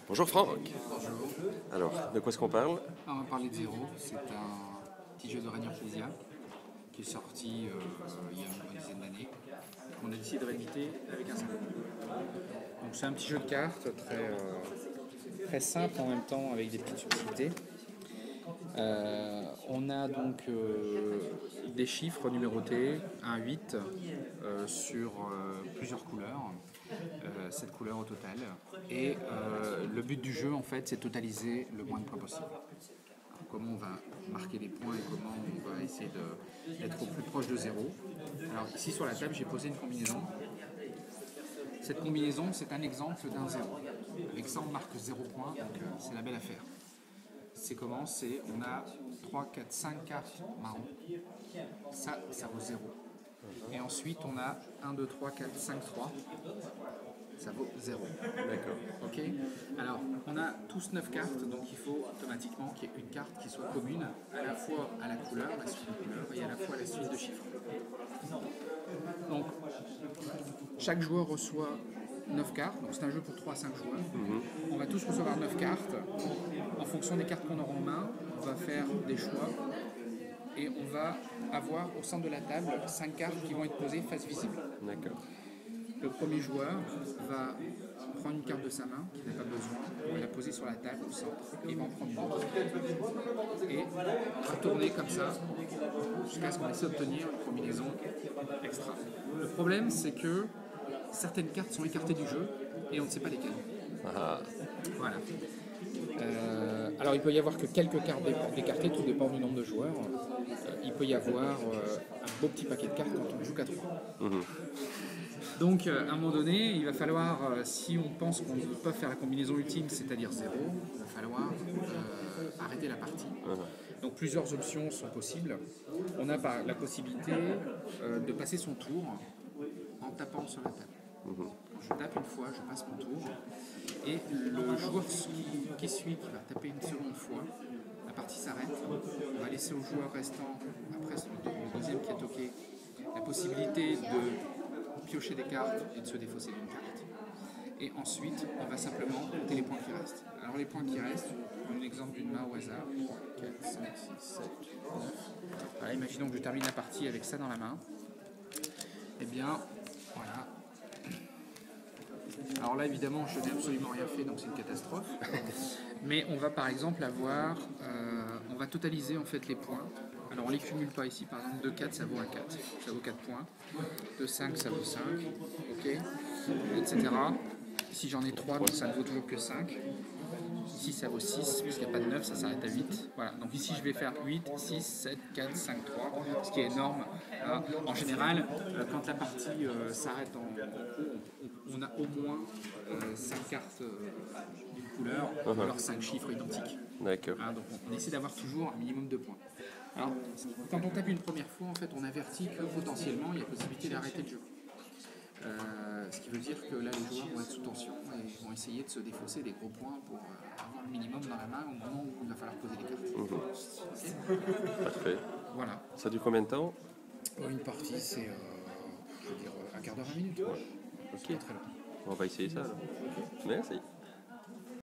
Bonjour Franck. Bonjour. Alors, de quoi est-ce qu'on parle? On va parler de Zéro. C'est un petit jeu de Rainier Plezia qui est sorti il y a une bonne dizaine d'années. On a décidé de rééditer avec un simple. Donc c'est un petit jeu de cartes très simple en même temps avec des petites subtilités. On a donc des chiffres numérotés 1 à 8 sur plusieurs couleurs, 7 couleurs au total. Et le but du jeu en fait c'est de totaliser le moins de points possible. Alors, comment on va marquer les points et comment on va essayer d'être au plus proche de 0. Alors ici sur la table j'ai posé une combinaison. Cette combinaison c'est un exemple d'un 0. Avec ça on marque 0 points, donc c'est la belle affaire. C'est comment? On a 3, 4, 5 cartes marron. Ça vaut 0. Et ensuite, on a 1, 2, 3, 4, 5, 3. Ça vaut 0. D'accord. Ok. Alors, on a tous 9 cartes, donc il faut automatiquement qu'il y ait une carte qui soit commune à la fois à la couleur, la suite de couleurs, et à la fois à la suite de chiffres. Donc, chaque joueur reçoit 9 cartes, donc c'est un jeu pour 3 à 5 joueurs. On va tous recevoir 9 cartes. En fonction des cartes qu'on aura en main, on va faire des choix et on va avoir au centre de la table 5 cartes qui vont être posées face visible. D'accord. Le premier joueur va prendre une carte de sa main qu'il n'a pas besoin, on va la poser sur la table au centre et il va en prendre une autre. Et retourner comme ça jusqu'à ce qu'on essaie d'obtenir une combinaison extra. Le problème c'est que certaines cartes sont écartées du jeu et on ne sait pas lesquelles. Ah, Voilà. Alors il peut y avoir que quelques cartes écartées, tout dépend du nombre de joueurs. Il peut y avoir un beau petit paquet de cartes quand on ne joue qu'à 3. Donc à un moment donné, il va falloir, si on pense qu'on ne peut pas faire la combinaison ultime, c'est-à-dire 0, il va falloir arrêter la partie. Donc plusieurs options sont possibles. On a la possibilité de passer son tour en tapant sur la table. Je tape une fois, je passe mon tour, et le joueur qui suit, qui va taper une seconde fois, la partie s'arrête. On va laisser au joueur restant, après le deuxième qui a toqué, la possibilité de piocher des cartes et de se défausser d'une carte. Et ensuite, on va simplement compter les points qui restent. Alors les points qui restent, on prend un exemple d'une main au hasard. 4, 5, 6, 7, 9. Voilà, imaginons que je termine la partie avec ça dans la main. Eh bien, voilà. Alors là, évidemment, je n'ai absolument rien fait, donc c'est une catastrophe. Mais on va par exemple avoir, on va totaliser en fait les points. Alors on ne les cumule pas ici, par exemple 2, 4, ça vaut un 4, ça vaut 4 points. 2, 5, ça vaut 5, ok, etc. Ici j'en ai 3, donc ça ne vaut toujours que 5. Ici ça vaut 6, puisqu'il n'y a pas de 9, ça s'arrête à 8. Voilà, donc ici je vais faire 8, 6, 7, 4, 5, 3, ce qui est énorme. Hein. En général, quand la partie s'arrête en cours, on a au moins 5 cartes d'une couleur, ou alors 5 chiffres identiques. d'accord. Hein, donc on essaie d'avoir toujours un minimum de points. Alors, quand on tape une première fois, en fait, on avertit que potentiellement il y a possibilité d'arrêter le jeu. Ce qui veut dire que là, les joueurs vont être sous tension et vont essayer de se défausser des gros points pour avoir le minimum dans la main au moment où il va falloir poser les cartes. Okay. Parfait. Voilà. Ça dure combien de temps? Une partie, c'est je veux dire, un quart d'heure, 20 minutes. Ok. Très long. On va essayer ça alors. Merci.